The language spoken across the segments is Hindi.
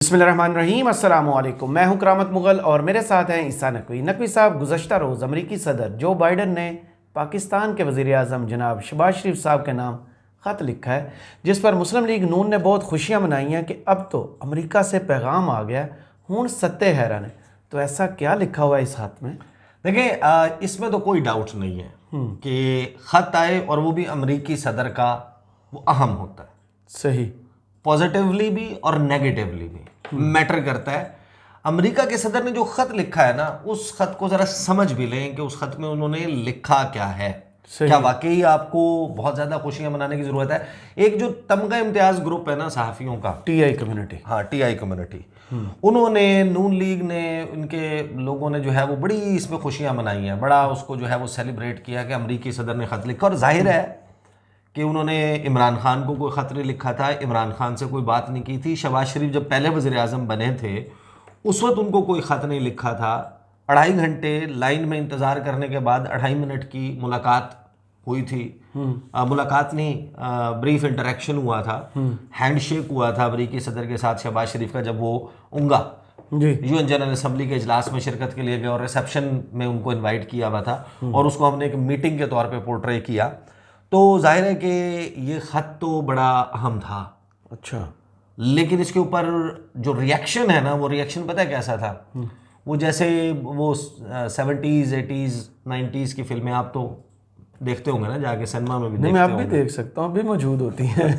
बिस्मिल्लाहिर्रहमानिर्रहीम, अस्सलाम वालेकुम। मैं हूं करामत मुगल और मेरे साथ हैं ईसा नकवी। नकवी साहब, गुज़श्ता रोज़ अमरीकी सदर जो बाइडन ने पाकिस्तान के वज़ीर आज़म जनाब शहबाज शरीफ साहब के नाम ख़त लिखा है, जिस पर मुस्लिम लीग नून ने बहुत खुशियां मनाई हैं कि अब तो अमरीका से पैगाम आ गया, हूँ सत्ते हैरान है। तो ऐसा क्या लिखा हुआ है इस हाथ में? देखिए, इसमें तो कोई डाउट नहीं है कि ख़त आए और वो भी अमरीकी सदर का, वो अहम होता है। सही। पॉजिटिवली भी और नेगेटिवली भी मैटर करता है। अमेरिका के सदर ने जो ख़त लिखा है ना, उस ख़त को ज़रा समझ भी लें कि उस ख़त में उन्होंने लिखा क्या है। क्या वाकई आपको बहुत ज़्यादा खुशियां मनाने की ज़रूरत है? एक जो तमगा इम्तियाज़ ग्रुप है ना सहाफ़ियों का, टीआई कम्युनिटी, हाँ टीआई कम्युनिटी, उन्होंने, नून लीग ने, उनके लोगों ने जो है वो बड़ी इसमें खुशियां मनाई हैं, बड़ा उसको जो है वो सेलिब्रेट किया कि अमरीकी सदर ने ख़त लिखा। और जाहिर है कि उन्होंने इमरान खान को कोई ख़त नहीं लिखा था, इमरान खान से कोई बात नहीं की थी। शहबाज शरीफ जब पहले वज़ीर आज़म बने थे उस वक्त उनको कोई ख़त नहीं लिखा था। 2.5 घंटे लाइन में इंतज़ार करने के बाद 2.5 मिनट की मुलाकात हुई थी। मुलाकात नहीं, ब्रीफ इंटरेक्शन हुआ था, हैंडशेक हुआ था अमरीकी सदर के साथ शहबाज शरीफ का, जब वो उंगा यूएन जनरल असम्बली के इजलास में शिरकत के लिए गए और रिसेप्शन में उनको इनवाइट किया हुआ था और उसको हमने एक मीटिंग के तौर पे पोर्ट्रे किया। तो जाहिर है कि ये ख़त तो बड़ा अहम था। अच्छा। लेकिन इसके ऊपर जो रिएक्शन है ना, वो रिएक्शन पता है कैसा था? वो जैसे वो 70s 80s 90s की फिल्में आप तो देखते होंगे ना, जाके सिनेमा में भी नहीं, देखते मैं अब होंगे। भी देख सकता हूँ, अभी मौजूद होती हैं।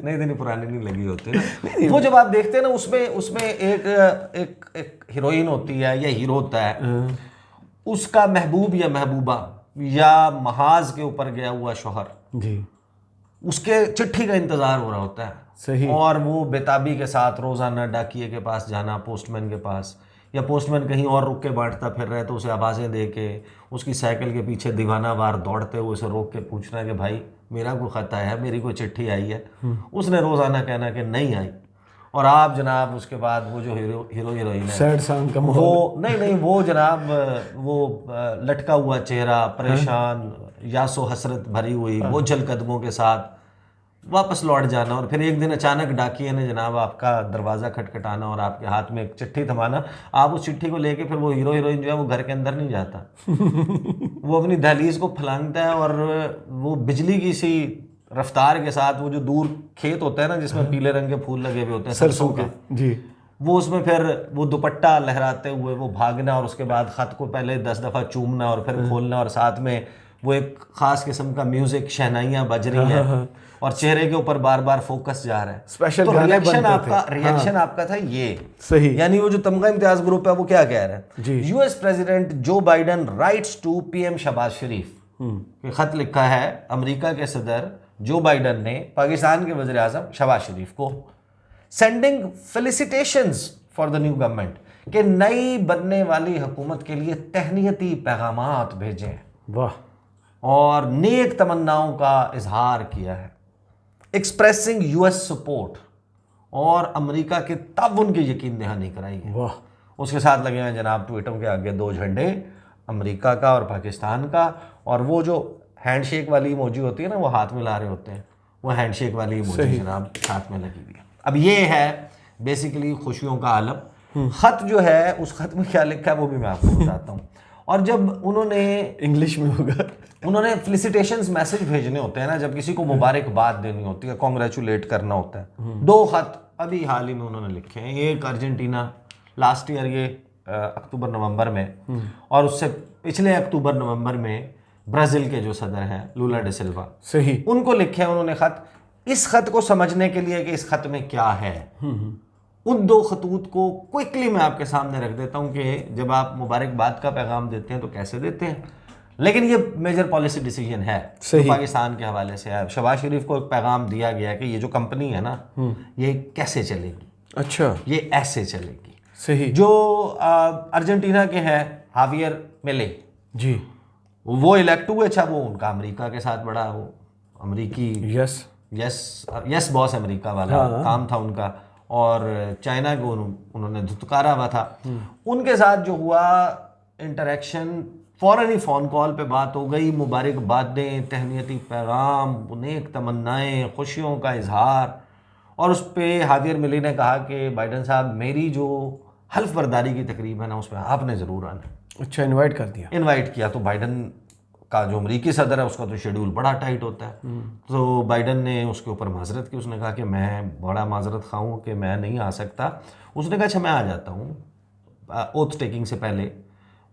नहीं नहीं, पुरानी नहीं लगी होती ना। वो जब आप देखते हैं ना, उसमें उसमें एक हीरोइन होती है या हीरो होता है, उसका महबूब या महबूबा या महाज के ऊपर गया हुआ शौहर, जी, उसके चिट्ठी का इंतजार हो रहा होता है। सही। और वो बेताबी के साथ रोजाना डाकिए के पास जाना, पोस्टमैन के पास, या पोस्टमैन कहीं और रुक के बांटता फिर रहे तो उसे आवाज़ें दे के उसकी साइकिल के पीछे दीवाना वार दौड़ते हुए उसे रोक के पूछना कि भाई मेरा कोई ख़त आया है, मेरी कोई चिट्ठी आई है। उसने रोज़ाना कहना कि नहीं आई। और आप जनाब उसके बाद वो जो हीरो हीरोइन है, सैड सॉन्ग का वो नहीं, वो जनाब वो लटका हुआ चेहरा, परेशान, यासो हसरत भरी हुई बोझल कदमों के साथ वापस लौट जाना, और फिर एक दिन अचानक डाकिए ने जनाब आपका दरवाज़ा खटखटाना और आपके हाथ में एक चिट्ठी थमाना। आप उस चिट्ठी को लेके फिर वो हीरो हीरोइन जो है वो घर के अंदर नहीं जाता। वो अपनी दहलीज को फलांगता है और वो बिजली की सी रफ्तार के साथ, वो जो दूर खेत होता है ना जिसमें पीले रंग के फूल लगे हुए होते हैं सरसों के, जी, वो उसमें फिर वो दुपट्टा लहराते हुए वो भागना और उसके बाद ख़त को पहले 10 दफ़ा चूमना और फिर खोलना, और साथ में वो एक ख़ास किस्म का म्यूज़िक, शहनाइयाँ बज रही हैं और चेहरे के ऊपर बार बार फोकस जा रहा है। स्पेशल तो गाने रिएक्शन बनते आपका थे। रिएक्शन आपका था ये। सही। यानी वो जो तमगा इम्तियाज ग्रुप है वो क्या कह रहा है? जी। US president Joe Biden writes to PM Shahbaz Sharif, ये खत लिखा है अमेरिका के सदर जो बाइडन ने पाकिस्तान के वज़ीर आज़म शहबाज शरीफ को, sending felicitations for the new government, कि नई बनने वाली हुकूमत के लिए तहनीती पैगामात भेजे वाह, और नेक तमन्नाओं का इजहार किया है, एक्सप्रेसिंग यूएस सपोर्ट, और अमेरिका के ताउन की यकीन दहानी कराई है। वाह। उसके साथ लगे हैं जनाब ट्विटरों के आगे 2 झंडे, अमेरिका का और पाकिस्तान का, और वो जो हैंडशेक वाली इमोजी होती है ना, वो हाथ में ला रहे होते हैं, वो हैंडशेक वाली इमोजी जनाब साथ में लगी हुई है। अब ये है बेसिकली खुशियों का आलम। ख़त जो है, उस ख़त में क्या लिखा है वो भी मैं आपको बताता हूँ। और जब उन्होंने, इंग्लिश में होगा, उन्होंने फेलिसिटेशंस मैसेज भेजने होते हैं ना, जब किसी को मुबारकबाद देनी होती है, कॉन्ग्रेचुलेट करना होता है, 2 ख़त अभी हाल ही में उन्होंने लिखे हैं। एक अर्जेंटीना लास्ट ईयर, ये अक्टूबर नवंबर में, और उससे पिछले अक्टूबर नवंबर में ब्राज़ील के जो सदर हैं लूला डे सिल्वा, सही, उनको लिखे हैं उन्होंने ख़त। इस ख़त को समझने के लिए कि इस ख़त में क्या है, उन 2 खतूत को क्विकली मैं आपके सामने रख देता हूं कि जब आप मुबारकबाद का पैगाम देते हैं तो कैसे देते हैं। लेकिन ये मेजर पॉलिसी डिसीजन है जो पाकिस्तान के हवाले से है। शहबाज शरीफ को एक पैगाम दिया गया कि ये जो कंपनी है ना, ये कैसे चलेगी। अच्छा, ये ऐसे चलेगी। सही। जो अर्जेंटीना के हैं हावियर मिले जी, वो इलेक्ट हुए। अच्छा, वो उनका अमेरिका के साथ बड़ा वो अमेरिकी यस, यस बॉस अमेरिका वाला काम था उनका, और चाइना को उन्होंने धुतकारा हुआ था। उनके साथ जो हुआ इंटरेक्शन, फ़ौरन ही फ़ोन कॉल पे बात हो गई, मुबारकबादें, तहनीती पैगाम, नेक तमन्नाएं, खुशियों का इजहार, और उस पर हावियर मिली ने कहा कि बाइडन साहब मेरी जो हल्फ बर्दारी की तकरीब है ना, उसमें आपने ज़रूर आना है। अच्छा, इनवाइट कर दिया। इनवाइट किया। तो बाइडन का जो अमरीकी सदर है उसका तो शेड्यूल बड़ा टाइट होता है, तो बाइडन ने उसके ऊपर माजरत की। उसने कहा कि मैं बड़ा माजरत खा हूँ कि मैं नहीं आ सकता। उसने कहा अच्छा मैं आ जाता हूँ। ओथ टेकिंग से पहले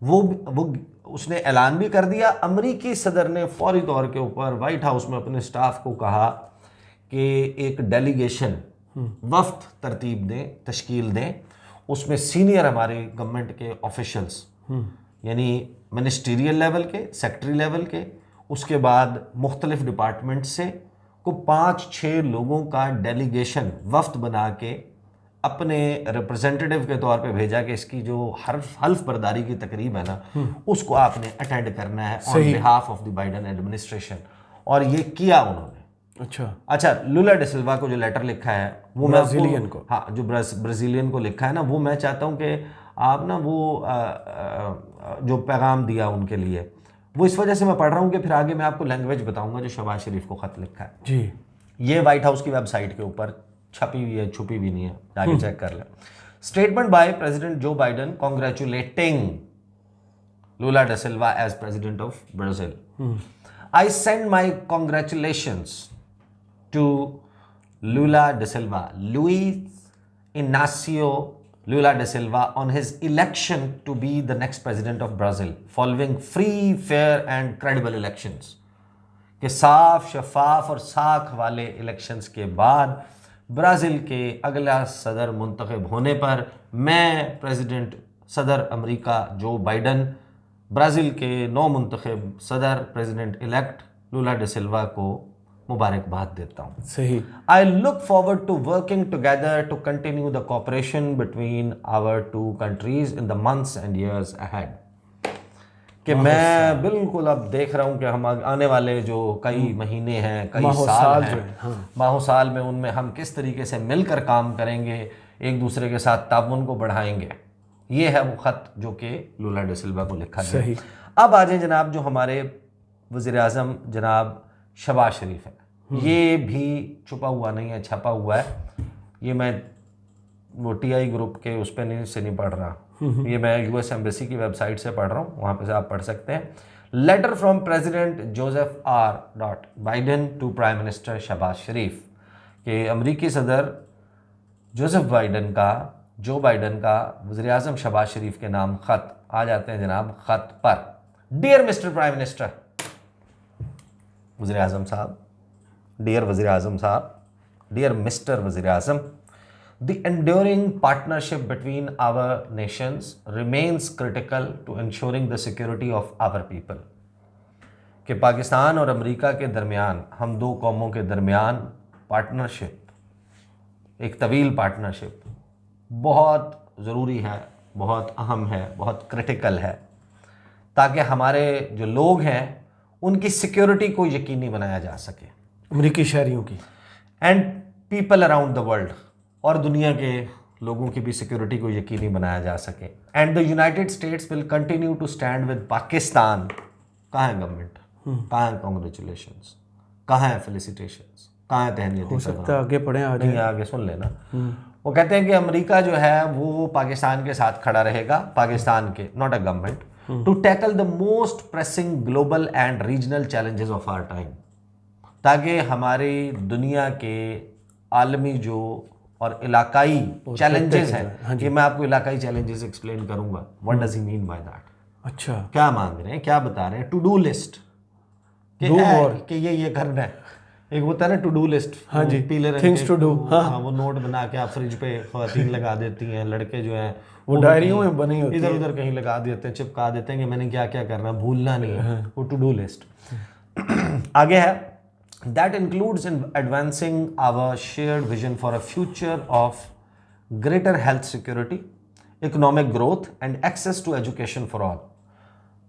वो उसने ऐलान भी कर दिया। अमरीकी सदर ने फौरी तौर के ऊपर वाइट हाउस में अपने स्टाफ को कहा कि एक डेलीगेशन वफ्द तरतीब दें, तश्कील दें, उसमें सीनियर हमारे गवर्नमेंट के ऑफिशियल्स यानी मिनिस्टीरियल लेवल के, सेक्रेटरी लेवल के, उसके बाद मुख्तलिफ डिपार्टमेंट से को 5-6 लोगों का डेलीगेशन वफ्द बना के अपने रिप्रेजेंटेटिव के तौर पे भेजा कि इसकी जो हल्फ बर्दारी की तकरीब है ना, उसको आपने अटेंड करना है on behalf of the Biden administration. और ये किया उन्होंने। अच्छा, लुला डे सिल्वा को जो लेटर लिखा है वो ब्राजीलियन को, हाँ, जो ब्राजीलियन को लिखा है ना, वो मैं चाहता हूँ कि आप ना वो जो पैगाम दिया उनके लिए, वो इस वजह से मैं पढ़ रहा हूँ कि फिर आगे मैं आपको लैंग्वेज बताऊंगा जो शहबाज शरीफ को ख़त लिखा है जी। ये वाइट हाउस की वेबसाइट के ऊपर छपी हुई है, छुपी भी नहीं है, जाके चेक कर लें। Statement by president Joe Biden congratulating Lula da Silva as president of Brazil. I send my congratulations to Lula da Silva, Luis Inácio Lula da Silva, on his election to be the next president of Brazil, following free, fair and credible elections. कि साफ, शफाफ और साख वाले इलेक्शंस के बाद ब्राज़ील के अगला सदर मुंतखब होने पर मैं प्रेसिडेंट सदर अमेरिका जो बाइडन ब्राज़ील के नौ मुंतखब सदर president elect Lula da Silva को मुबारकबाद देता हूँ। सही। I look forward to working together to continue the cooperation between our two countries in the months and years ahead. कि मैं बिल्कुल अब देख रहा हूँ कि हम आने वाले जो कई महीने हैं, कई साल हैं, माहो साल में उनमें हम किस तरीके से मिलकर काम करेंगे, एक दूसरे के साथ ताउन को बढ़ाएंगे। ये है वो ख़त जो कि लुला डे सिल्वा को लिखा गया। अब आ जाए जनाब जो हमारे वज़ीर आज़म जनाब शहबाज शरीफ है, ये भी छुपा हुआ नहीं है, छपा हुआ है। ये मैं वो TI ग्रुप के उस पर नहीं पढ़ रहा, ये मैं US एम्बेसी की वेबसाइट से पढ़ रहा हूँ, वहाँ पे से आप पढ़ सकते हैं। Letter from president Joseph R. Biden to prime minister Shahbaz Sharif, के अमरीकी सदर जोसेफ जो बाइडन का वज़ीर आज़म शहबाज शरीफ के नाम ख़त आ जाते हैं जनाब। ख़त पर डियर मिस्टर प्राइम मिनिस्टर, वज़ीर आज़म साहब, डियर वज़ीर आज़म साहब, डियर मिस्टर वज़ीर आज़म, the enduring partnership between our nations remains critical to ensuring the security of our people. कि पाकिस्तान और अमेरिका के दरमियान, हम दो कौमों के दरमियान पार्टनरशिप, एक तवील पार्टनरशिप बहुत ज़रूरी है, बहुत अहम है, बहुत क्रिटिकल है, ताकि हमारे जो लोग हैं उनकी सिक्योरिटी को यकीनी बनाया जा सके, अमेरिकी शहरियों की and people around the world, और दुनिया के लोगों की भी सिक्योरिटी को यकीनी बनाया जा सके। And the United States will continue to stand with Pakistan. कहाँ है गवर्नमेंट, कहाँ है कॉन्ग्रेचुलेशंस, कहाँ है फेलिसिटेशंस, कहाँ है तहनीत? हो सकता है आगे पढ़े, आगे सुन लेना। वो कहते हैं कि अमेरिका जो है वो पाकिस्तान के साथ खड़ा रहेगा, पाकिस्तान के, not a government, to tackle the most pressing global and regional challenges of our time, ताकि हमारी दुनिया के आलमी जो और इलाकाई चैलेंजेस हैं, कि मैं आपको इलाकाई चैलेंजेस एक्सप्लेन करूंगा। What does he mean by that? अच्छा, क्या मांग रहे हैं, क्या बता रहे हैं? टू डू लिस्ट कि ये करना है। एक होता है ना टू डू लिस्ट, हाँ जी, पीले रंग थिंग्स टू डू, हाँ, वो नोट बना के आप फ्रिज पे ख़वातीन लगा देती हैं, लड़के जो हैं वो डायरियों में बनी होती है, इधर उधर कहीं लगा देते हैं, चिपका देते हैं कि मैंने क्या क्या करना, भूलना नहीं है, वो टू डू लिस्ट। आगे है, that includes in advancing our shared vision for a future of greater health security, economic growth and access to education for all.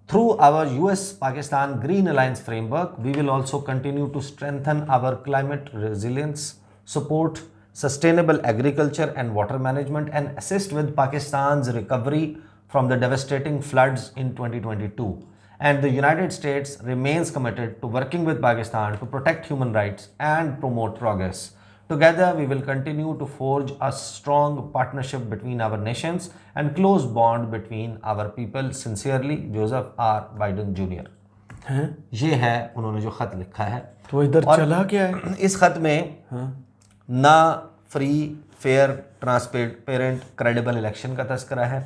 Through our US-Pakistan Green Alliance framework, we will also continue to strengthen our climate resilience, support sustainable agriculture and water management, and assist with Pakistan's recovery from the devastating floods in 2022. And the United States remains committed to working with Pakistan to protect human rights and promote progress Together, we will continue to forge a strong partnership between our nations and close bond between our people. Sincerely, Joseph R. Biden Jr. हैं? ये है उन्होंने जो खत लिखा है। तो इधर और चला क्या है? इस खत में ना free, fair, transparent, credible election का तस्करा है,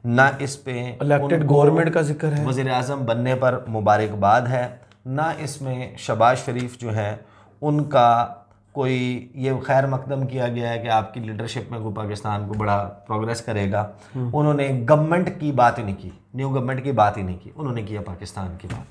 ना इस पे इलेक्टेड गवर्नमेंट का जिक्र है, वज़ीर आज़म बनने पर मुबारकबाद है, ना इसमें शहबाज शरीफ जो है उनका कोई ये खैर मकदम किया गया है कि आपकी लीडरशिप में कोई पाकिस्तान को बड़ा प्रोग्रेस करेगा। उन्होंने गवर्नमेंट की बात ही नहीं की, न्यू गवर्नमेंट की बात ही नहीं की, उन्होंने किया पाकिस्तान की बात,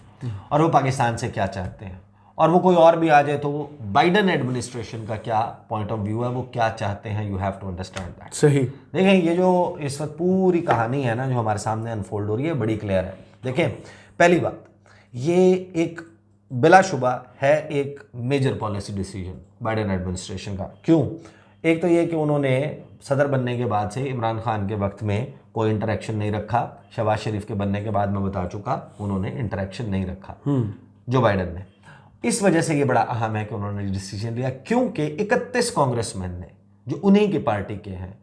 और वो पाकिस्तान से क्या चाहते हैं, और वो कोई और भी आ जाए तो वो बाइडन एडमिनिस्ट्रेशन का क्या पॉइंट ऑफ व्यू है, वो क्या चाहते हैं, you have to understand that. सही। देखें, ये जो इस वक्त पूरी कहानी है ना जो हमारे सामने अनफोल्ड हो रही है, बड़ी क्लियर है। देखें, पहली बात, ये एक बिलाशुबा है एक major policy decision Biden administration का। क्यों? एक तो ये कि उन्होंने सदर बनने के बाद से इमरान खान के वक्त में कोई इंटरेक्शन नहीं रखा, शहबाज शरीफ के बनने के बाद मैं बता चुका उन्होंने इंटरेक्शन नहीं रखा जो बाइडन ने। इस वजह से ये बड़ा अहम है कि उन्होंने डिसीजन लिया, क्योंकि 31 कांग्रेसमैन ने जो उन्हीं की पार्टी के हैं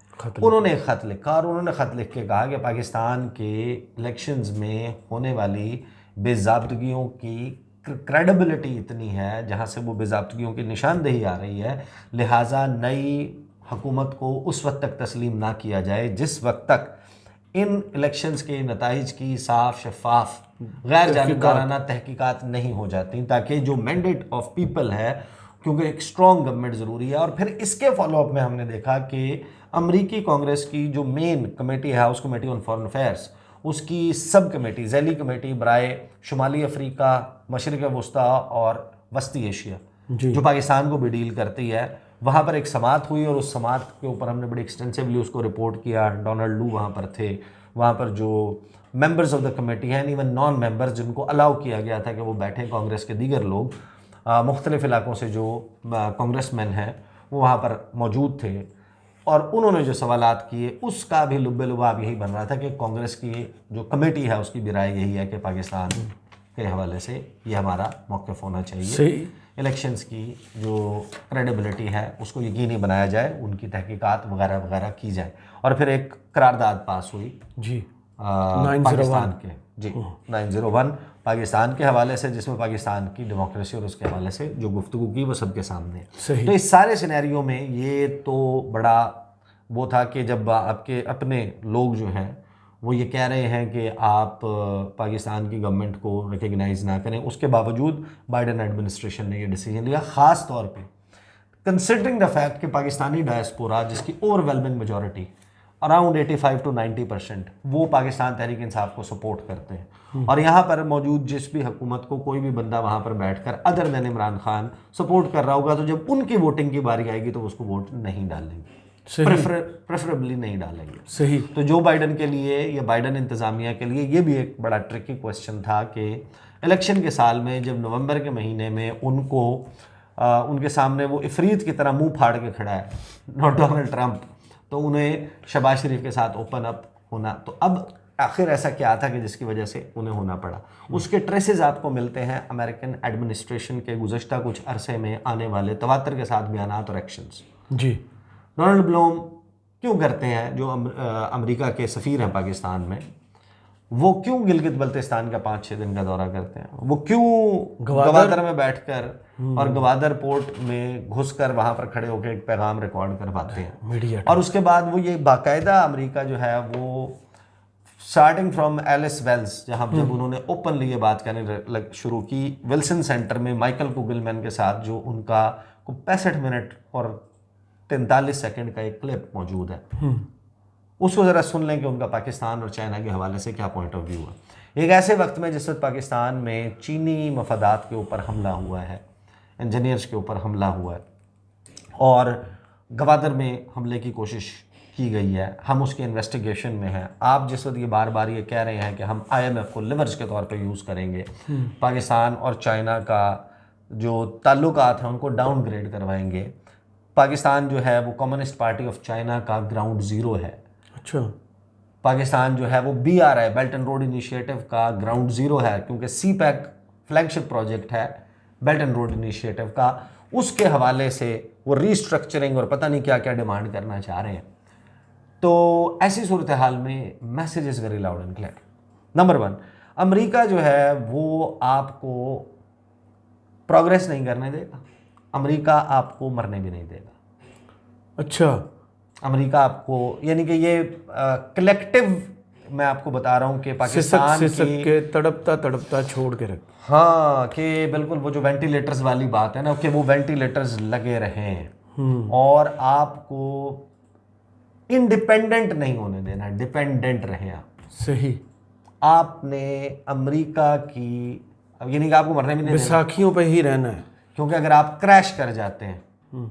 उन्होंने एक खत लिखा, और उन्होंने खत लिख के कहा कि पाकिस्तान के इलेक्शंस में होने वाली बेज़ाब्तगियों की क्रेडिबिलिटी इतनी है, जहाँ से वो बेज़ाब्तगियों की निशानदेही आ रही है, लिहाजा नई हुकूमत को उस वक्त तक तस्लीम ना किया जाए जिस वक्त तक इन इलेक्शंस के नताइज की साफ शफाफ गैर जानिबदाराना तहकीकात नहीं हो जाती, ताकि जो मैंडेट ऑफ पीपल है, क्योंकि एक स्ट्रॉन्ग गवर्नमेंट ज़रूरी है। और फिर इसके फॉलोअप में हमने देखा कि अमरीकी कांग्रेस की जो मेन कमेटी है, house committee on foreign affairs, उसकी सब कमेटी, जैली कमेटी बराए शुमाली अफ्रीका, मशरक़ वस्ता और वस्ती एशिया, जो पाकिस्तान को भी डील करती है, वहाँ पर एक समात हुई, और उस समात के ऊपर हमने बड़ी एक्सटेंसिवली उसको रिपोर्ट किया। डोनाल्ड लू वहाँ पर थे, वहाँ पर जो मेंबर्स ऑफ द कमेटी हैं, इवन नॉन मेंबर्स जिनको अलाउ किया गया था कि वो बैठें, कांग्रेस के दीगर लोग मुख्तलिफ इलाकों से जो कांग्रेसमैन हैं वो वहाँ पर मौजूद थे, और उन्होंने जो सवालात किए उसका भी लुब्बे लुबाब यही बन रहा था कि कांग्रेस की जो कमेटी है उसकी भी राय यही है कि पाकिस्तान के हवाले से ये हमारा मौक़िफ़ होना चाहिए, इलेक्शंस की जो क्रेडिबिलिटी है उसको यकीनी बनाया जाए, उनकी तहकीकात वगैरह वगैरह की जाए। और फिर एक करारदाद पास हुई जी पाकिस्तान के 901 पाकिस्तान के हवाले से, जिसमें पाकिस्तान की डेमोक्रेसी और उसके हवाले से जो गुफ्तगू की वो सबके सामने है। तो इस सारे सिनेरियो में ये तो बड़ा वो था कि जब आपके अपने लोग जो हैं वो ये कह रहे हैं कि आप पाकिस्तान की गवर्नमेंट को रिकग्नाइज़ ना करें, उसके बावजूद बाइडन एडमिनिस्ट्रेशन ने ये डिसीजन लिया, ख़ास तौर पे कंसिडरिंग द फैक्ट कि पाकिस्तानी डायस्पोरा जिसकी ओवरवेलमिंग मेजॉरिटी अराउंड 85 to 90% वो पाकिस्तान तहरीक इंसाफ को सपोर्ट करते हैं, और यहाँ पर मौजूद जिस भी हुकूमत को कोई भी बंदा वहाँ पर बैठकर other than Imran Khan support कर रहा होगा, तो जब उनकी वोटिंग की बारी आएगी तो उसको वोट नहीं डालेंगे, प्रेफरेबली नहीं डालेंगे। सही। तो जो बाइडन के लिए या बाइडन इंतज़ामिया के लिए ये भी एक बड़ा ट्रिकी क्वेश्चन था कि इलेक्शन के साल में जब नवंबर के महीने में उनको उनके सामने वो इफरीत की तरह मुंह फाड़ के खड़ा है डोनाल्ड ट्रंप, तो उन्हें शहबाज शरीफ के साथ ओपन अप होना, तो अब आखिर ऐसा क्या था कि जिसकी वजह से उन्हें होना पड़ा। उसके ट्रेसेस आपको मिलते हैं अमेरिकन एडमिनिस्ट्रेशन के गुज़श्ता कुछ अरसे में आने वाले तवातर के साथ बयानात और एक्शंस। जी। डोनाल्ड ब्लूम क्यों करते हैं, जो अमेरिका के सफ़ीर हैं पाकिस्तान में, वो क्यों गिलगित बल्तिस्तान का 5-6 दिन का दौरा करते हैं, वो क्यों गवादर में बैठकर और गवादर पोर्ट में घुसकर वहाँ पर खड़े होकर एक पैगाम रिकॉर्ड करवाते हैं मीडिया, और उसके बाद वो ये बाकायदा अमेरिका जो है वो स्टार्टिंग फ्रॉम एलिस वेल्स, जहाँ जब उन्होंने ओपनली ये बात कहने शुरू की, विल्सन सेंटर में माइकल कुगलमैन के साथ जो उनका 65 मिनट और 43 सेकंड का एक क्लिप मौजूद है, उसको ज़रा सुन लें कि उनका पाकिस्तान और चाइना के हवाले से क्या पॉइंट ऑफ व्यू है। एक ऐसे वक्त में जिस वक्त पाकिस्तान में चीनी मफादात के ऊपर हमला हुआ है, इंजीनियर्स के ऊपर हमला हुआ है, और गवादर में हमले की कोशिश की गई है, हम उसके इन्वेस्टिगेशन में हैं। आप जिस वक्त ये बार बार ये कह रहे हैं कि हम IMF को लिवर्स के तौर पे यूज़ करेंगे, पाकिस्तान और चाइना का जो ताल्लुकात हैं उनको डाउनग्रेड करवाएंगे, पाकिस्तान जो है वो कम्युनिस्ट पार्टी ऑफ चाइना का ग्राउंड ज़ीरो है। अच्छा। पाकिस्तान जो है वो BRI belt and road initiative का ग्राउंड ज़ीरो है, क्योंकि CPEC फ्लैगशिप प्रोजेक्ट है बेल्ट एंड रोड इनिशिएटिव का, उसके हवाले से वो रीस्ट्रक्चरिंग और पता नहीं क्या क्या डिमांड करना चाह रहे हैं। तो ऐसी सूरत हाल में message is very loud and clear. Number 1, America जो है वो आपको प्रोग्रेस नहीं करने देगा, अमेरिका आपको मरने भी नहीं देगा। अच्छा, अमेरिका आपको, यानी कि ये कलेक्टिव मैं आपको बता रहा हूँ कि पाकिस्तान सिसक की, के तड़पता तड़पता छोड़ के रख। हाँ, कि बिल्कुल वो जो वेंटिलेटर्स वाली बात है ना, कि वो वेंटिलेटर्स लगे रहें और आपको इंडिपेंडेंट नहीं होने देना, डिपेंडेंट रहें आप। सही। आपने अमेरिका की, अब ये नहीं कि आपको मरने भी नहीं देना, बैसाखियों पे ही रहना है। क्योंकि अगर आप क्रैश कर जाते हैं,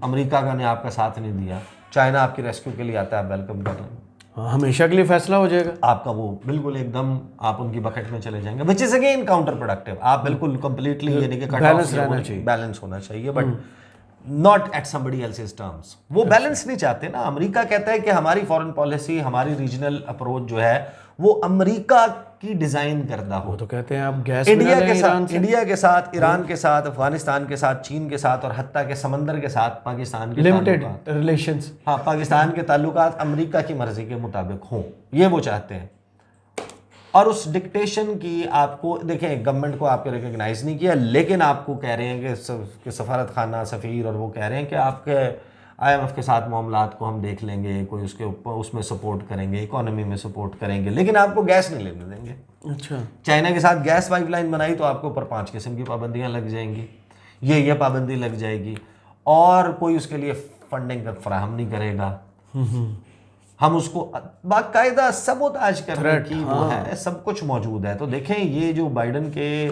अमेरिका का ने आपका साथ नहीं दिया, चाइना आपकी रेस्क्यू के लिए आता है, आप वेलकम कर लेंगे, हाँ, हमेशा के लिए फैसला हो जाएगा आपका वो बिल्कुल एकदम आप उनकी बकेट में चले जाएंगे, which is again counter productive. आप बिल्कुल कंप्लीटली यानी कि बैलेंस रहना चाहिए, बैलेंस होना चाहिए, but not at somebody else's terms. वो बैलेंस नहीं चाहते ना। अमेरिका कहता है कि हमारी फॉरेन पॉलिसी, हमारी रीजनल अप्रोच जो है वो अमेरिका की डिजाइन करदा हो। वो तो कहते हैं आप गैस इंडिया के साथ, ईरान के साथ, अफगानिस्तान के साथ, चीन के साथ और हत्ता के समंदर के साथ पाकिस्तान के लिमिटेड ताल्लुकात, रिलेशंस, हाँ, पाकिस्तान के ताल्लुकात अमेरिका की मर्जी के मुताबिक हों, ये वो चाहते हैं। और उस डिक्टेशन की आपको देखें, गवर्नमेंट को आपको रिकग्नाइज नहीं किया, लेकिन आपको कह रहे हैं कि सफारत खाना, सफ़ीर, और वो कह रहे हैं कि आपके IMF के साथ मामलात को हम देख लेंगे, कोई उसके ऊपर उसमें सपोर्ट करेंगे, इकोनॉमी में सपोर्ट करेंगे, लेकिन आपको गैस नहीं लेने देंगे। अच्छा, चाइना के साथ गैस पाइपलाइन बनाई तो आपके ऊपर 5 किस्म की पाबंदियां लग जाएंगी, ये पाबंदी लग जाएगी, और कोई उसके लिए फंडिंग फराहम नहीं करेगा। हम उसको बाकायदा सबोताज करने की वो है, सब कुछ मौजूद है। तो देखें, ये जो बाइडन के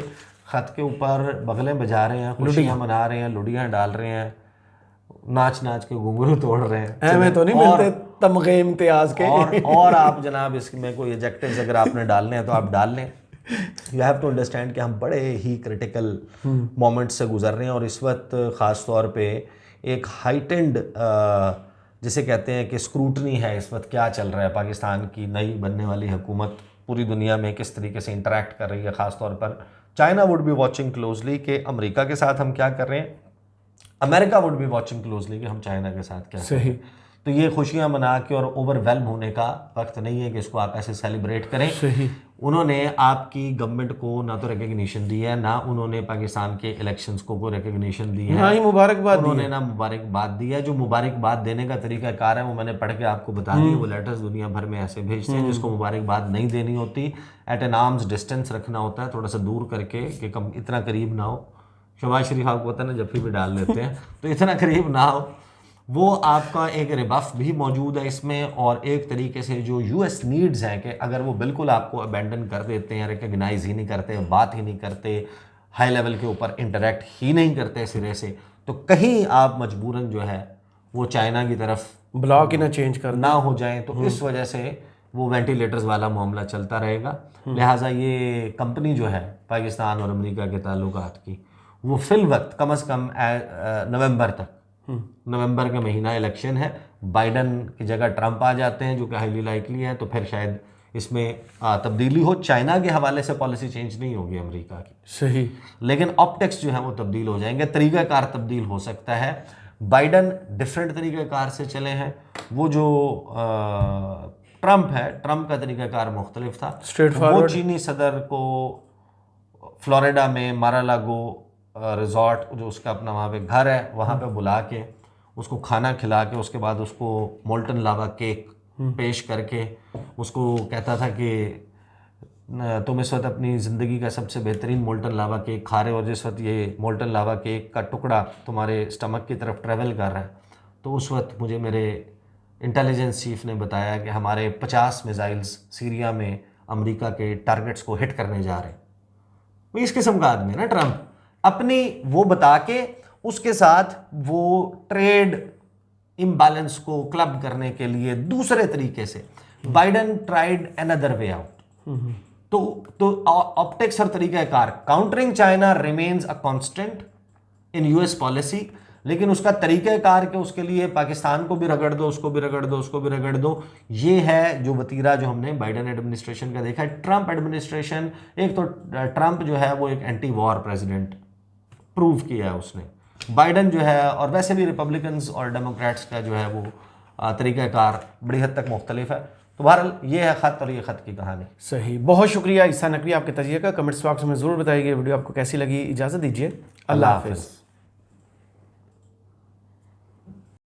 खत के ऊपर बगलें बजा रहे हैं, खुशियां मना रहे हैं, लुड़ियां डाल रहे हैं, नाच नाच के घुंघरू तोड़ रहे हैं, हमें तो नहीं मिलते तमगे इम्तियाज के। और आप जनाब इसमें कोई एडजेक्टिव्स अगर आपने डालने हैं तो आप डाल लें। यू हैव टू अंडरस्टैंड कि हम बड़े ही क्रिटिकल मोमेंट से गुजर रहे हैं, और इस वक्त ख़ास तौर पे एक हाइटेंड जिसे कहते हैं कि स्क्रूटनी है इस वक्त, क्या चल रहा है, पाकिस्तान की नई बनने वाली हुकूमत पूरी दुनिया में किस तरीके से इंटरेक्ट कर रही है। ख़ास तौर पर China would be watching closely कि अमेरिका के साथ हम क्या कर रहे हैं, America would be watching closely कि हम चाइना के साथ क्या कर रहे हैं। तो ये खुशियां मना के और ओवरवेल्म होने का वक्त नहीं है कि इसको आप ऐसे सेलिब्रेट करें। सही। उन्होंने आपकी गवर्नमेंट को ना तो रिकग्निशन दी है, ना उन्होंने पाकिस्तान के इलेक्शंस को रिकग्निशन दी है, ना ही मुबारकबाद उन्होंने ना मुबारकबाद दी है। जो मुबारकबाद देने का तरीका कार है वो मैंने पढ़ के आपको बता दिया। वो लेटर्स दुनिया भर में ऐसे भेजते हैं, जिसको मुबारकबाद नहीं देनी होती, एट एन आर्म्स डिस्टेंस रखना होता है, थोड़ा सा दूर करके कि कम इतना करीब ना हो। शहबाज शरीफ आपको पता ना जब भी डाल देते हैं तो इतना करीब ना हो। वो आपका एक रिबफ भी मौजूद है इसमें, और एक तरीके से जो US नीड्स हैं कि अगर वो बिल्कुल आपको अबेंडन कर देते हैं, रिकग्नाइज ही नहीं करते, बात ही नहीं करते, हाई लेवल के ऊपर इंटरेक्ट ही नहीं करते सिरे से, तो कहीं आप मजबूरन जो है वो चाइना की तरफ ब्लॉक ही ना चेंज कर ना हो जाए, तो इस वजह से वो वेंटिलेटर्स वाला मामला चलता रहेगा। लिहाजा ये कंपनी जो है पाकिस्तान और अमेरिका के ताल्लुकात की, वो फिल वक्त कम अज़ कम नवंबर तक, नवंबर का महीना इलेक्शन है, बाइडन की जगह ट्रंप आ जाते हैं जो कि हाईली लाइकली है, तो फिर शायद इसमें तब्दीली हो। चाइना के हवाले से पॉलिसी चेंज नहीं होगी अमेरिका की, सही, लेकिन ऑप्टिक्स जो है वो तब्दील हो जाएंगे, तरीक़ाकार तब्दील हो सकता है। बाइडन डिफरेंट तरीक़ाकार से चले हैं, वो जो ट्रंप है, ट्रंप का तरीक़ाकार मुख्तलिफ था। वो चीनी सदर को फ्लोरिडा में मारालागो रिजॉर्ट, जो उसका अपना वहाँ पे घर है, वहाँ पे बुला के उसको खाना खिला के, उसके बाद उसको मोल्टन लावा केक पेश करके उसको कहता था कि तुम इस वक्त अपनी ज़िंदगी का सबसे बेहतरीन मोल्टन लावा केक खा रहे हो, और जिस वक्त ये मोल्टन लावा केक का टुकड़ा तुम्हारे स्टमक की तरफ ट्रैवल कर रहा है, तो उस वक्त मुझे मेरे इंटेलिजेंस चीफ ने बताया कि हमारे 50 मिसाइल्स सीरिया में अमेरिका के टारगेट्स को हिट करने जा रहे हैं। इस किस्म का आदमी है ना ट्रंप, अपनी वो बता के उसके साथ वो ट्रेड इम्बैलेंस को क्लब करने के लिए दूसरे तरीके से Biden tried another way out. तो ऑप्टिक्स हर तरीका car, countering China remains a constant in US policy, लेकिन उसका तरीक़ाकार के उसके लिए पाकिस्तान को भी रगड़ दो, उसको भी रगड़ दो, उसको भी रगड़ दो, ये है जो वतीरा जो हमने बाइडन एडमिनिस्ट्रेशन का देखा है। ट्रंप एडमिनिस्ट्रेशन, एक तो ट्रंप जो है वो एक एंटी वॉर प्रेसिडेंट प्रूव किया है उसने, बाइडन जो है और वैसे भी रिपब्लिकन्स और डेमोक्रेट्स का जो है वो तरीक़ाकार बड़ी हद तक मुख्तलिफ है। तो बहरहाल ये है ख़त और ये ख़त की कहानी। सही, बहुत शुक्रिया ईसा नकवी आपके तजिए का। कमेंट्स बॉक्स में ज़रूर बताइए वीडियो आपको कैसी लगी। इजाज़त दीजिए, अल्लाह हाफ़िज़।